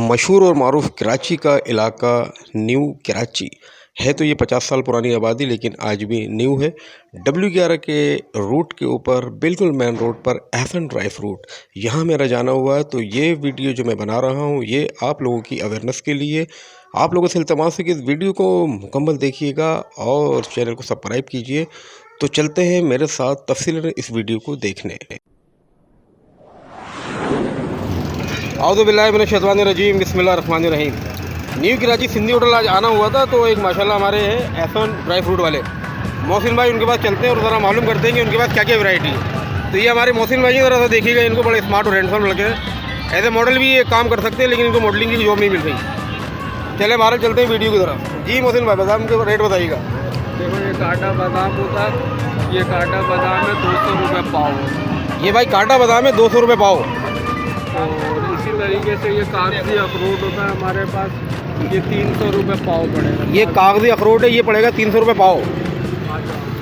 मशहूर और मारूफ कराची का इलाका न्यू कराची है। तो ये 50 साल पुरानी आबादी लेकिन आज भी न्यू है। W11 के रूट के ऊपर बिल्कुल मेन रोड पर एहसन ड्राई फ्रूट यहाँ मेरा जाना हुआ है। तो ये वीडियो जो मैं बना रहा हूँ ये आप लोगों की अवेयरनेस के लिए, आप लोगों से इल्तमास है कि इस वीडियो को मुकम्मल देखिएगा और चैनल को सब्सक्राइब कीजिए। तो चलते हैं मेरे साथ तफसीलन इस वीडियो को देखने। औज़ु बिल्लाहि मिनश शैतानिर रजीम, बिस्मिल्लाहिर रहमानिर रहीम। न्यू कराची सिंधी होटल आज आना हुआ था तो एक माशाल्लाह हमारे हैं एहसन ड्राई फ्रूट वाले मोहसिन भाई, उनके पास चलते हैं और ज़रा मालूम करते हैं कि उनके पास क्या क्या वैरायटी है। तो ये हमारे मोहसिन भाई ज़रा सा देखिएगा, इनको बड़े स्मार्ट और हैंडसम लगे हैं। ऐसे मॉडल भी ये काम कर सकते हैं लेकिन इनको मॉडलिंग की जॉब नहीं मिल रही। चले बाहर चलते हैं वीडियो की तरफ। जी मोहसिन भाई, बादाम के रेट बताइएगा। देखो ये काटा बादाम होता है, ये काटा बादाम है 200 रुपये पाव। ये भाई काटा बादाम है 200 रुपये पाव। और इसी तरीके से ये कागजी अखरोट होता है हमारे पास, ये 300 रुपये पाव पड़ेगा। ये कागजी अखरोट है, ये पड़ेगा 300 रुपये पाव।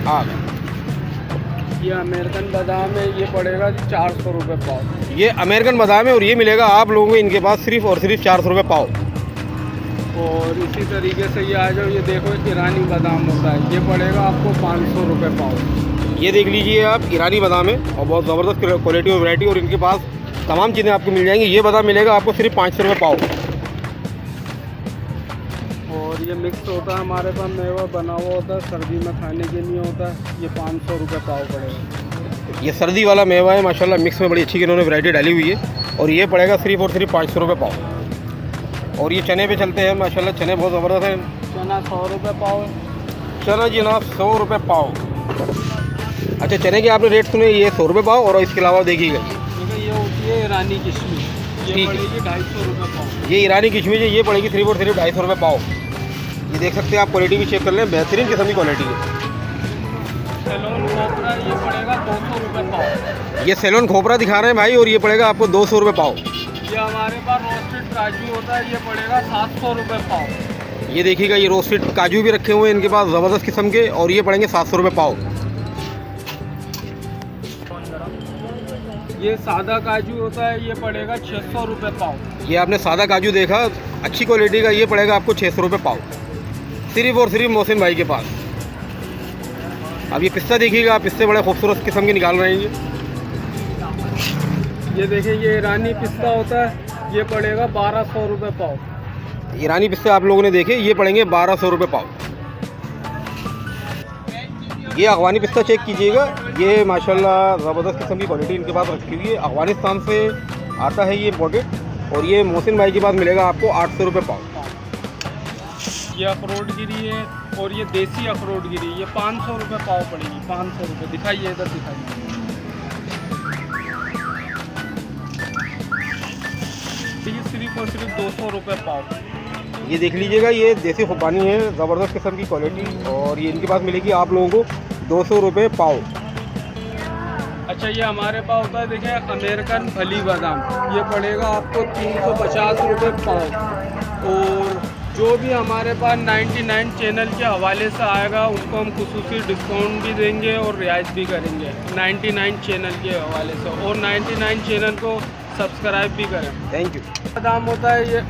हाँ, ये अमेरिकन बादाम है, ये पड़ेगा 400 रुपये पाव। ये अमेरिकन बादाम है और ये मिलेगा आप लोगों को इनके पास सिर्फ और सिर्फ 400 रुपये पाव। और इसी तरीके से ये आ जाओ, ये देखो ईरानी बादाम होता है, ये पड़ेगा आपको 500 रुपये पाव। ये देख लीजिए आप, ईरानी बादाम है और बहुत ज़बरदस्त क्वालिटी और वैरायटी, और इनके पास तमाम चीज़ें आपको मिल जाएंगी। ये बादाम मिलेगा आपको सिर्फ 500 रुपये पाव। और ये मिक्स होता है हमारे पास, मेवा बना हुआ होता है, सर्दी में खाने के लिए होता है, ये 500 रुपये पाव पड़ेगा। ये सर्दी वाला मेवा है माशाल्लाह, मिक्स में बड़ी अच्छी इन्होंने वैरायटी डाली हुई है और ये पड़ेगा सिर्फ और सिर्फ 500 रुपये पाव। और ये चने पे चलते हैं माशाल्लाह, चने बहुत ज़बरदस्त हैं। चना 100 रुपये पाव है। चना जी ना 100 रुपये पाव। अच्छा, चने के आपने रेट सुने, ये 100 रुपये पाव। और इसके अलावा देखिएगा ये होती है ईरानी किशमिश, ये ठीक है। पड़ेगी 250 रुपये पाव। ये ईरानी किशमिश है, ये पड़ेगी सिर्फ और सिर्फ 250 रुपये पाव। ये देख सकते हैं आप, क्वालिटी भी चेक कर लें, बेहतरीन किस्म की क्वालिटी है। सेलोन खोपरा ये पड़ेगा 200 रुपये पाव। ये सेलोन खोपरा दिखा रहे हैं भाई, और ये पड़ेगा आपको 200 रुपये पाव। ये हमारे पास रोस्टेड काजू होता है, ये पड़ेगा 700 रुपये पाव। ये देखिएगा, ये रोस्टेड काजू भी रखे हुए हैं इनके पास ज़बरदस्त किस्म के, और ये पड़ेंगे 700 रुपये पाव। ये सादा काजू होता है, ये पड़ेगा 600 रुपये पाव। ये आपने सादा काजू देखा, अच्छी क्वालिटी का, ये पड़ेगा आपको 600 रुपये पाव सिर्फ और सिर्फ मोहसिन भाई के पास। अब ये पिस्ता देखिएगा आप, पिस्ते बड़े खूबसूरत किस्म के निकाल रहे हैं ये देखिए, ये ईरानी पिस्ता होता है, ये पड़ेगा 1200 रुपये पाव। ईरानी पिस्ते आप लोगों ने देखे, ये पड़ेंगे 1200 रुपये पाव। ये अफगानी पिस्ता चेक कीजिएगा, ये माशाल्लाह ज़बरदस्त किस्म की क्वालिटी इनके पास रखी हुई है। अफगानिस्तान से आता है ये इम्पोर्टेड, और ये मोहसिन भाई के पास मिलेगा आपको 800 रुपये पाव। ये अखरोट गिरी है और ये देसी अखरोट गिरी, ये 500 रुपये पाव पड़ेगी। 500 रुपये। दिखाइए, इधर दिखाइए। ये सिर्फ और सिर्फ 200 रुपये पाव। ये देख लीजिएगा, ये देसी खुबानी है, ज़बरदस्त किस्म की क्वालिटी, और ये इनके पास मिलेगी आप लोगों को 200 रुपये पाव। अच्छा, ये हमारे पास होता है, देखिए अमेरिकन फली बादाम, ये पड़ेगा आपको 350 रुपये पाव। और जो भी हमारे पास 99 चैनल के हवाले से आएगा उसको हम खुसूसी डिस्काउंट भी देंगे और रियायत भी करेंगे 99 चैनल के हवाले से, और 99 चैनल को सब्सक्राइब भी करें। Thank you. बादाम होता है,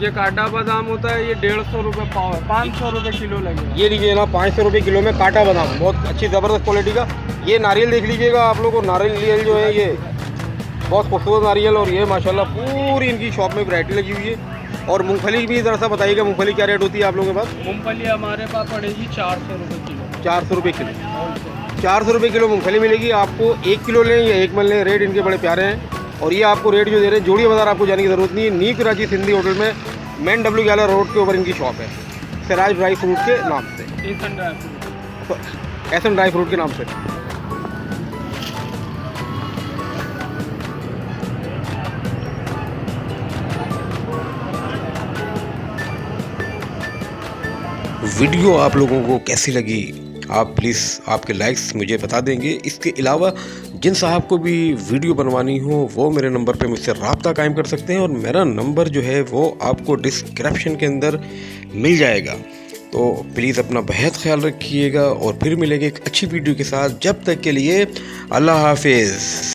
ये काटा बादाम होता है, ये 150 रुपये पाव है, 500 रुपये किलो लगेगा। ये लीजिए ना 500 रुपये किलो में काटा बादाम, बहुत अच्छी ज़बरदस्त क्वालिटी का। ये नारियल देख लीजिएगा आप लोगों को, नारियल जो है ये बहुत खूबसूरत नारियल, और ये माशाल्लाह पूरी इनकी शॉप में वैरायटी लगी हुई है। और मूंगफली भी ज़रा सा बताइएगा, मूंगफली क्या रेट होती है आप लोगों के पास? मूंगफली हमारे पास पड़ेगी 400 रुपये किलो। 400 रुपये किलो। 400 रुपये किलो मूंगफली मिलेगी आपको। 1 किलो लें या 1 मन लें, रेट इनके बड़े प्यारे हैं। और ये आपको रेट जो दे रहे हैं, जोड़िया बाज़ार आपको जाने की ज़रूरत नहीं है। न्यू कराची सिंधी होटल में मेन W11 रोड के ऊपर इनकी शॉप है, सिराज ड्राई फ्रूट के नाम से, एहसन ड्राई फ्रूट के नाम से। वीडियो आप लोगों को कैसी लगी, आप प्लीज़ आपके लाइक्स मुझे बता देंगे। इसके अलावा जिन साहब को भी वीडियो बनवानी हो वो मेरे नंबर पे मुझसे रब्ता कायम कर सकते हैं, और मेरा नंबर जो है वो आपको डिस्क्रिप्शन के अंदर मिल जाएगा। तो प्लीज़ अपना बेहद ख्याल रखिएगा और फिर मिलेंगे एक अच्छी वीडियो के साथ। जब तक के लिए अल्लाह हाफिज़।